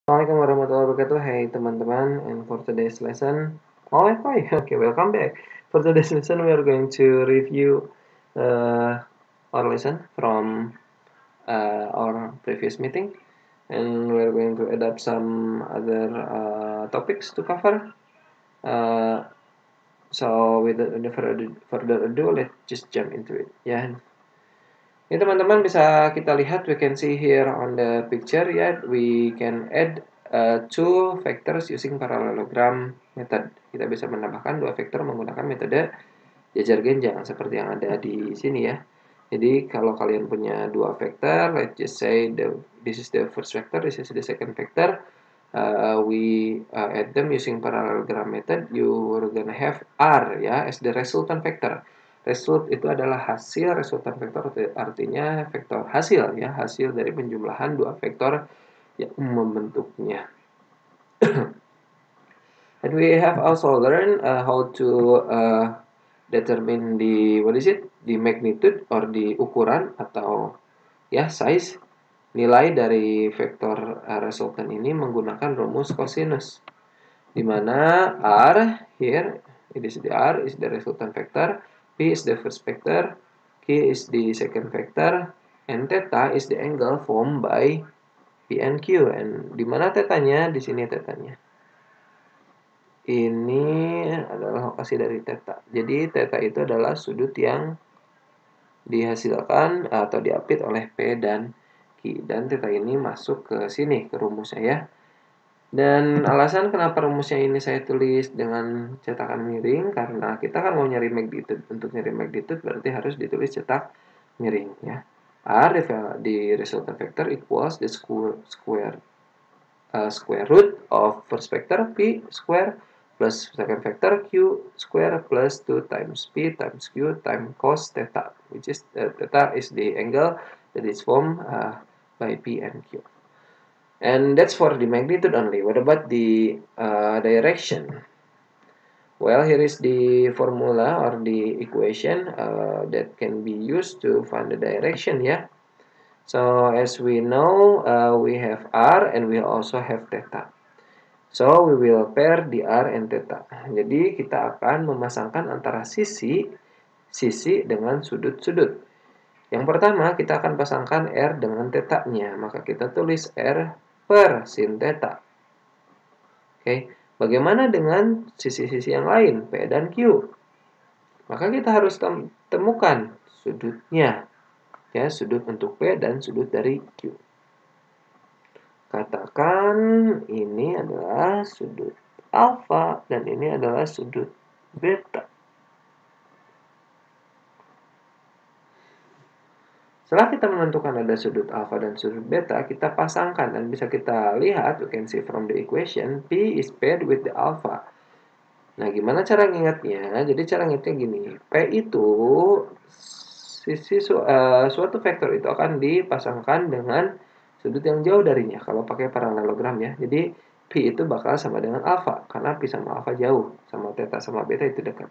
Assalamualaikum warahmatullahi wabarakatuh. Hey teman-teman, and for today's lesson, okay, welcome back. For today's lesson, we are going to review our lesson from our previous meeting, and we are going to add up some other topics to cover. So without any further ado, let's just jump into it. Ya, ini teman-teman bisa kita lihat, we can see here on the picture ya, we can add two vectors using parallelogram method. Kita bisa menambahkan dua vektor menggunakan metode jajar genjang seperti yang ada di sini ya. Jadi kalau kalian punya dua vektor, let's just say this is the first vector, this is the second vector, we add them using parallelogram method, you are gonna have R ya as the resultant vector. Result itu adalah hasil, resultant vector artinya vektor hasil ya, hasil dari penjumlahan dua vektor yang membentuknya. And we have also learned how to determine the magnitude or the ukuran atau ya size nilai dari vektor resultant ini menggunakan rumus cosinus, di mana R here, it is the R is the resultant vector, P is the first vector, Q is the second vector, and theta is the angle formed by P and Q. And di mana tetanya? Di sini tetanya. Ini adalah lokasi dari theta. Jadi theta itu adalah sudut yang dihasilkan atau diapit oleh P dan Q. Dan theta ini masuk ke sini, ke rumusnya ya. Dan alasan kenapa rumusnya ini saya tulis dengan cetakan miring, karena kita kan mau nyari magnitude. Untuk nyari magnitude berarti harus ditulis cetak miring ya. R di resultant vector equals the square root of first vector P square plus second vector Q square plus 2 times P times Q times cos theta, which is theta is the angle that is formed by P and Q. And that's for the magnitude only. What about the direction? Well, here is the formula or the equation that can be used to find the direction ya. So as we know, we have R and we also have theta. So we will pair the R and theta. Jadi kita akan memasangkan antara sisi dengan sudut-sudut. Yang pertama kita akan pasangkan R dengan theta-nya. Maka kita tulis R per sin theta. Oke, bagaimana dengan sisi-sisi yang lain, P dan Q? Maka kita harus temukan sudutnya. Ya, sudut untuk P dan sudut dari Q. Katakan ini adalah sudut alfa dan ini adalah sudut beta. Setelah kita menentukan ada sudut alfa dan sudut beta, kita pasangkan dan bisa kita lihat, you can see from the equation, P is paired with the alpha. Nah, gimana cara ngingatnya? Jadi cara ngingatnya gini, P itu suatu vektor itu akan dipasangkan dengan sudut yang jauh darinya kalau pakai paralelogram ya. Jadi P itu bakal sama dengan alfa karena P sama alfa jauh, sama theta sama beta itu dekat.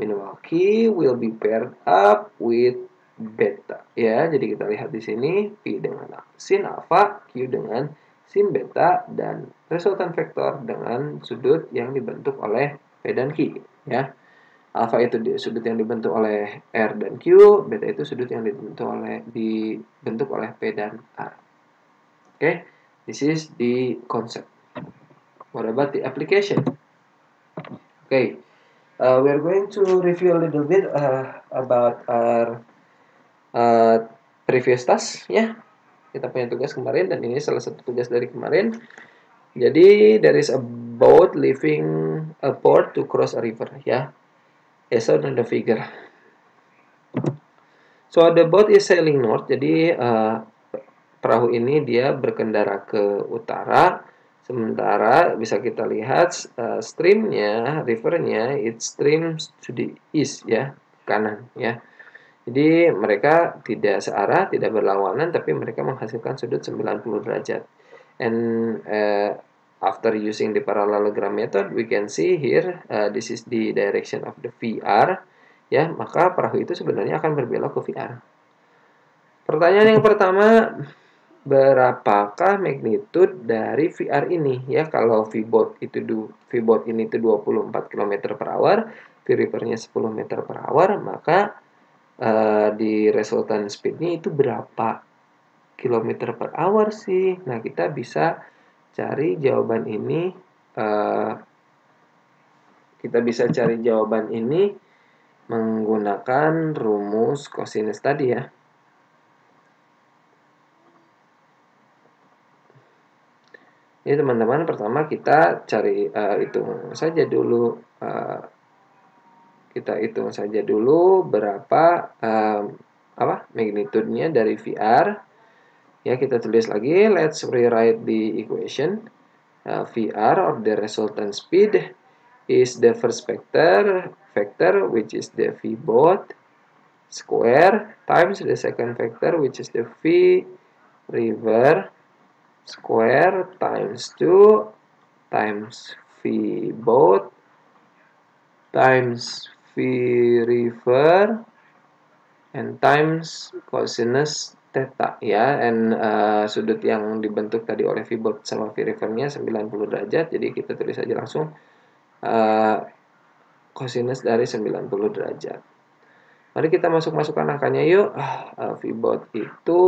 Meanwhile, Q will be paired up with beta ya. Jadi kita lihat di sini P dengan sin alfa, Q dengan sin beta, dan resultant vektor dengan sudut yang dibentuk oleh P dan Q ya. Alfa itu sudut yang dibentuk oleh R dan Q, beta itu sudut yang dibentuk oleh P dan R. Okay, this is the concept. What about the application? Okay. We are going to review a little bit about our previous task ya. Kita punya tugas kemarin dan ini salah satu tugas dari kemarin. Jadi there is a boat leaving a port to cross a river ya. As shown in the figure. So the boat is sailing north. Jadi perahu ini dia berkendara ke utara. Sementara bisa kita lihat streamnya, rivernya, it streams to the east ya, kanan ya. Jadi mereka tidak searah, tidak berlawanan, tapi mereka menghasilkan sudut 90 derajat. And after using the parallelogram method, we can see here this is the direction of the VR ya. Maka perahu itu sebenarnya akan berbelok ke VR. Pertanyaan yang pertama, berapakah magnitude dari VR ini ya. Kalau VBOT ini itu 24 km per hour, V-River-nya 10 meter per hour, maka di resultant speed-nya itu berapa kilometer per hour sih. Nah, kita bisa cari jawaban ini menggunakan rumus cosinus tadi ya. Ini teman-teman, pertama kita cari hitung saja dulu. Kita hitung saja dulu berapa magnitude-nya dari VR. Ya, kita tulis lagi, let's rewrite the equation. VR, or the resultant speed, is the first vector which is the VBOT square times the second vector which is the V-River square times 2 times VBOT times V-River and times cosinus theta ya. And sudut yang dibentuk tadi oleh VBOT sama V-River-nya 90 derajat, jadi kita tulis aja langsung cosinus dari 90 derajat. Mari kita masukkan angkanya yuk. VBOT itu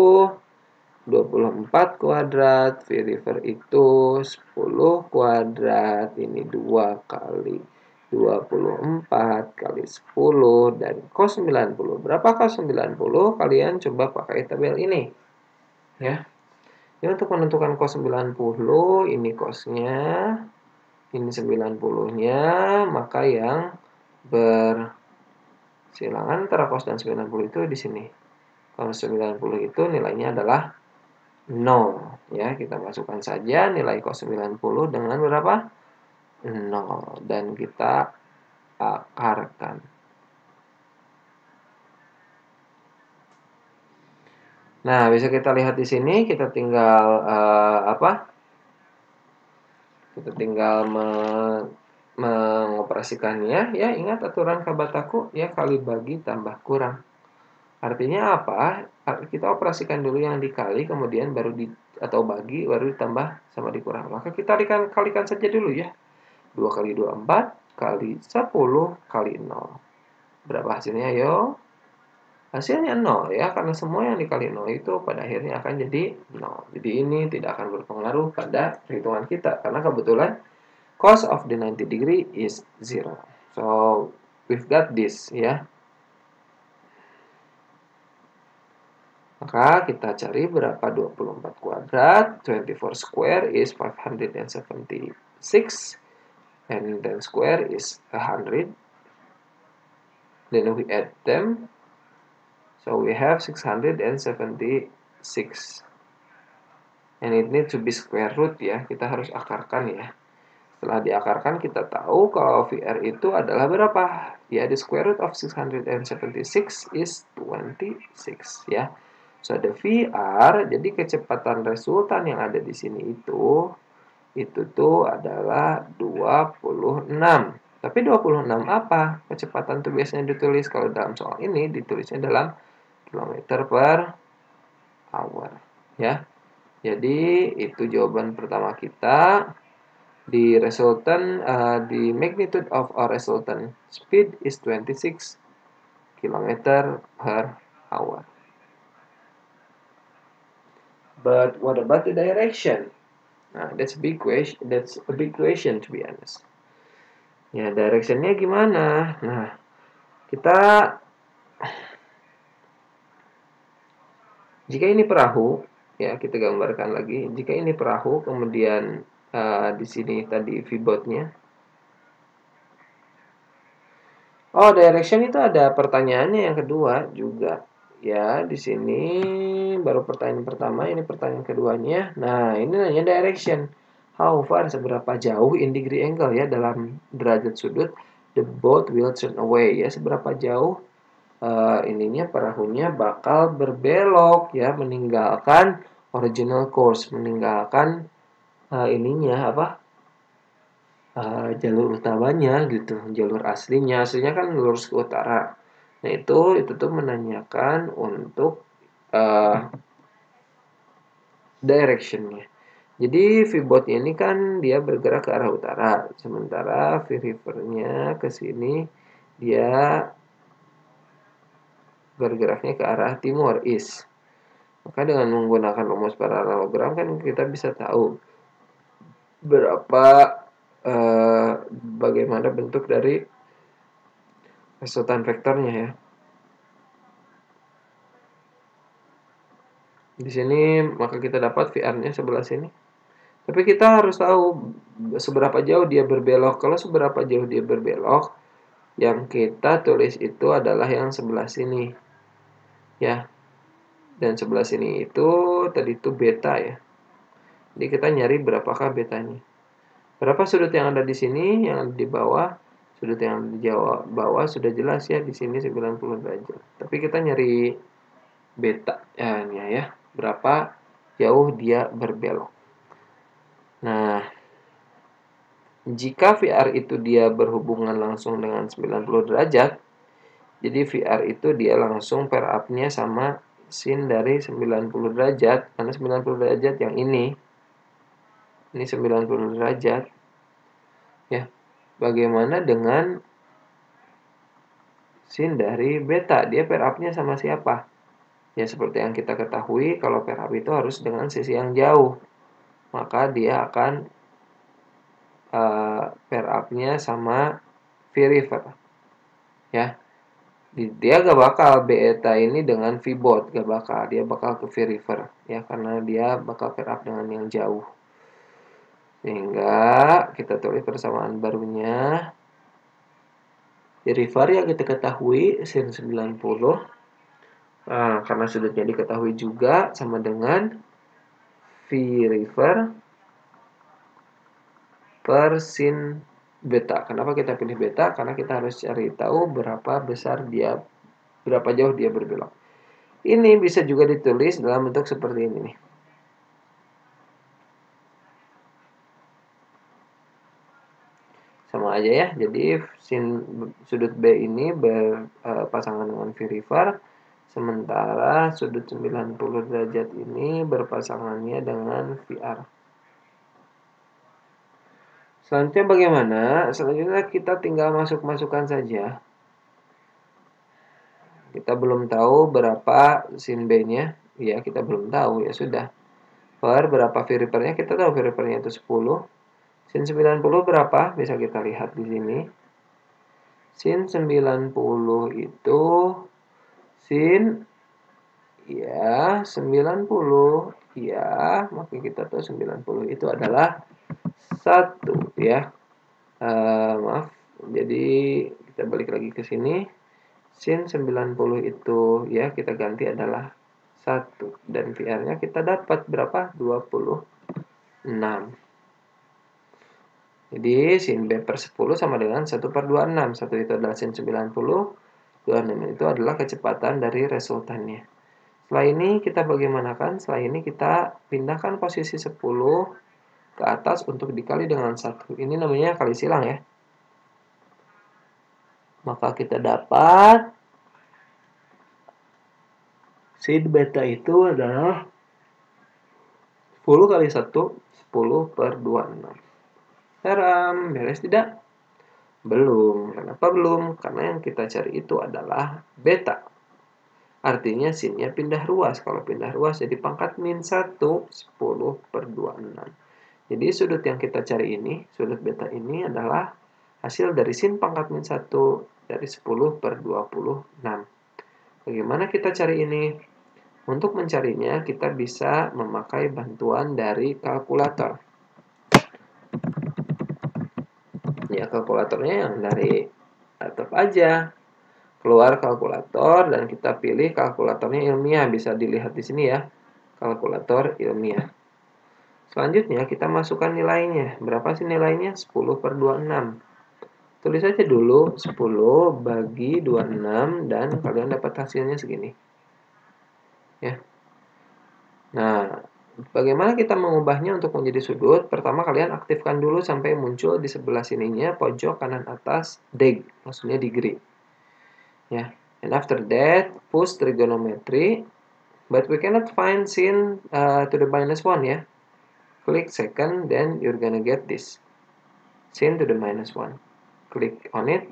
24 kuadrat, V-River itu 10 kuadrat, ini 2 kali 24 kali 10 dan cos 90. Berapa cos 90? Kalian coba pakai tabel ini. Ya. Ini untuk menentukan cos 90, ini cosnya, ini 90-nya, maka yang bersilangan antara cos dan 90 itu di sini. Cos 90 itu nilainya adalah 0. Ya, kita masukkan saja nilai cos 90 dengan berapa? 0. Dan kita akarkan. Nah, bisa kita lihat di sini, kita tinggal Kita tinggal mengoperasikannya. Ya, ingat aturan Kabataku ya, kali bagi tambah kurang. Artinya apa? Kita operasikan dulu yang dikali, kemudian baru atau bagi, baru ditambah sama dikurang. Maka kita kalikan saja dulu ya. 2 kali 2, 4, kali 10, kali 0. Berapa hasilnya, yo? Hasilnya 0 ya, karena semua yang dikali 0 itu pada akhirnya akan jadi 0. Jadi ini tidak akan berpengaruh pada perhitungan kita, karena kebetulan cos of the 90 degree is 0. So, we've got this ya. Maka kita cari berapa 24 kuadrat, 24 square is 576, and 10 square is 100. Then we add them, so we have 676. And it need to be square root ya, kita harus akarkan ya. Setelah diakarkan kita tahu kalau VR itu adalah berapa? Ya, the square root of 676 is 26 ya. So, the VR, jadi kecepatan resultan yang ada di sini itu tuh adalah 26. Tapi 26 apa? Kecepatan tuh biasanya ditulis, kalau dalam soal ini ditulisnya dalam kilometer per hour. Ya. Jadi, itu jawaban pertama kita. The magnitude of our resultant speed is 26 km per hour. But what about the direction? Nah, that's a big question. That's a big question to be honest. Ya, directionnya gimana? Nah, jika ini perahu, ya kita gambarkan lagi. Jika ini perahu, kemudian di sini tadi VBOT-nya. Oh, direction itu ada pertanyaannya yang kedua juga. Ya, di sini baru pertanyaan pertama, ini pertanyaan keduanya. Nah, ini nanya direction. How far, seberapa jauh in degree angle ya, dalam derajat sudut, the boat will turn away ya, seberapa jauh ininya perahunya bakal berbelok ya, meninggalkan original course, meninggalkan ininya jalur utamanya gitu, jalur aslinya kan lurus ke utara. Nah, itu tuh menanyakan untuk direction-nya. Jadi VBOT ini kan dia bergerak ke arah utara, sementara V-River-nya ke sini dia bergeraknya ke arah timur, east. Maka dengan menggunakan rumus paralelogram kan kita bisa tahu berapa bagaimana bentuk dari resultan vektornya ya. Di sini maka kita dapat VR-nya sebelah sini. Tapi kita harus tahu seberapa jauh dia berbelok. Kalau seberapa jauh dia berbelok, yang kita tulis itu adalah yang sebelah sini. Ya. Dan sebelah sini itu tadi itu beta ya. Jadi kita nyari berapakah betanya. Berapa sudut yang ada di sini, yang ada di bawah. Sudut yang ada di bawah sudah jelas ya, di sini 90 derajat. Tapi kita nyari beta ya. Berapa jauh dia berbelok. Nah, jika VR itu dia berhubungan langsung dengan 90 derajat, jadi VR itu dia langsung pair up-nya sama sin dari 90 derajat, karena 90 derajat yang ini 90 derajat. Ya, bagaimana dengan sin dari beta? Dia pair up-nya sama siapa? Ya, seperti yang kita ketahui, kalau pair up itu harus dengan sisi yang jauh. Maka dia akan pair up-nya sama V-River. Ya, dia gak bakal beta ini dengan V-Bot, gak bakal. Dia bakal ke V-River. Ya, karena dia bakal pair up dengan yang jauh. Sehingga kita tulis persamaan barunya. Di river yang kita ketahui sin 90. Nah, karena sudutnya diketahui juga sama dengan V river per sin beta. Kenapa kita pilih beta? Karena kita harus cari tahu berapa jauh dia berbelok. Ini bisa juga ditulis dalam bentuk seperti ini nih. Sama aja ya. Jadi sudut B ini berpasangan dengan V river. Sementara sudut 90 derajat ini berpasangannya dengan VR. Selanjutnya bagaimana? Selanjutnya kita tinggal masukkan saja. Kita belum tahu berapa sin B-nya. Ya, kita belum tahu. Ya sudah. Per berapa V-River-nya? Kita tahu V-River-nya itu 10. Sin 90 berapa? Bisa kita lihat di sini. Sin 90 itu sin ya 90 ya, maka kita tahu 90 itu adalah 1 ya. Maaf. Jadi kita balik lagi ke sini. Sin 90 itu ya kita ganti adalah 1 dan VR-nya kita dapat berapa? 26. Jadi sin B per 10 sama dengan 1 per 26. 1 itu adalah sin 90, 26 itu adalah kecepatan dari resultannya. Setelah ini kita bagaimanakan? Setelah ini kita pindahkan posisi 10 ke atas untuk dikali dengan 1. Ini namanya kali silang ya. Maka kita dapat sin beta itu adalah 10 kali 1, 10 per 26. Taram, beres tidak? Belum. Kenapa belum? Karena yang kita cari itu adalah beta. Artinya sinnya pindah ruas. Kalau pindah ruas jadi pangkat min 1, 10 per 26. Jadi sudut yang kita cari ini, sudut beta ini adalah hasil dari sin pangkat min 1 dari 10 per 26. Bagaimana kita cari ini? Untuk mencarinya, kita bisa memakai bantuan dari kalkulator. Ya, kalkulatornya yang dari laptop aja. Keluar kalkulator dan kita pilih kalkulatornya ilmiah. Bisa dilihat di sini ya, kalkulator ilmiah. Selanjutnya kita masukkan nilainya. Berapa sih nilainya? 10 per 26. Tulis aja dulu 10 bagi 26 dan kalian dapat hasilnya segini. Ya. Nah, bagaimana kita mengubahnya untuk menjadi sudut? Pertama kalian aktifkan dulu sampai muncul di sebelah sininya pojok kanan atas deg, maksudnya degree. Ya. And after that, push trigonometry. But we cannot find sin to the minus 1 ya. Click second, then you're gonna get this. Sin to the minus 1. Click on it.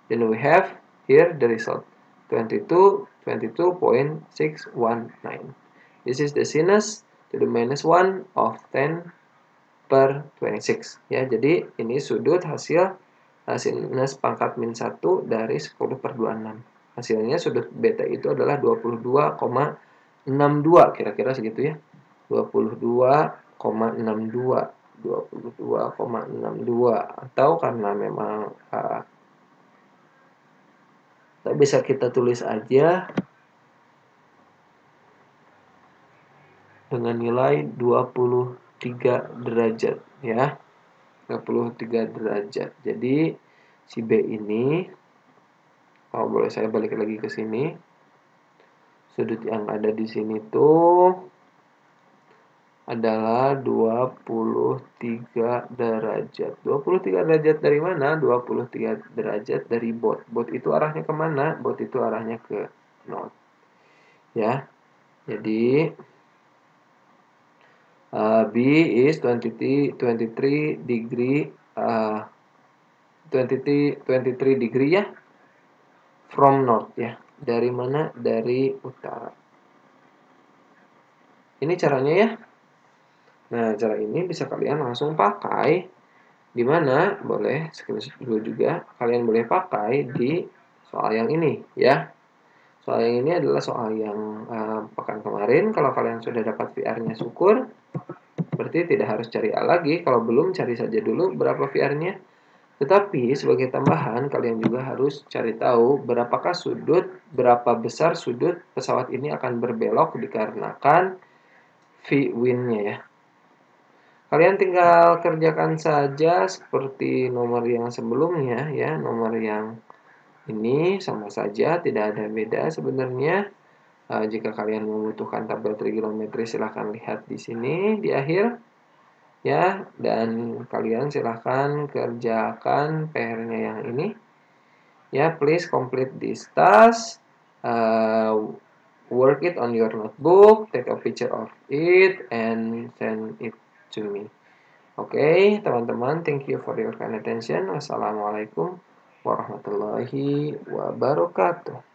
Then we have here the result. 22.619. This is the sinus to the minus 1 of 10/26. Ya, jadi ini sudut hasil sinus pangkat min 1 dari 10/26. Hasilnya sudut beta itu adalah 22,62, kira-kira segitu ya. 22,62. 22,62, atau karena memang bisa kita tulis aja dengan nilai 23 derajat ya. 23 derajat. Jadi si B ini, kalau boleh saya balik lagi ke sini. Sudut yang ada di sini tuh adalah 23 derajat. 23 derajat dari mana? 23 derajat dari bot. Bot itu arahnya kemana? Bot itu arahnya ke north. Ya. Jadi B is 23 degree 23 degree ya, from north ya. Dari mana? Dari utara. Ini caranya ya. Nah, cara ini bisa kalian langsung pakai di mana? Boleh screenshot dulu juga. Kalian boleh pakai di soal yang ini ya. Soal yang ini adalah soal yang pekan kemarin. Kalau kalian sudah dapat VR-nya, syukur. Berarti tidak harus cari A lagi. Kalau belum, cari saja dulu berapa VR-nya. Tetapi sebagai tambahan, kalian juga harus cari tahu berapakah berapa besar sudut pesawat ini akan berbelok dikarenakan V-wind-nya ya. Kalian tinggal kerjakan saja seperti nomor yang sebelumnya ya. Nomor yang ini sama saja, tidak ada beda sebenarnya. Jika kalian membutuhkan tabel trigonometri, silahkan lihat di sini di akhir ya, dan kalian silahkan kerjakan PR-nya yang ini ya. Please complete this task, work it on your notebook, take a picture of it and send it to me. Oke, teman-teman, thank you for your kind attention. Wassalamualaikum warahmatullahi wabarakatuh.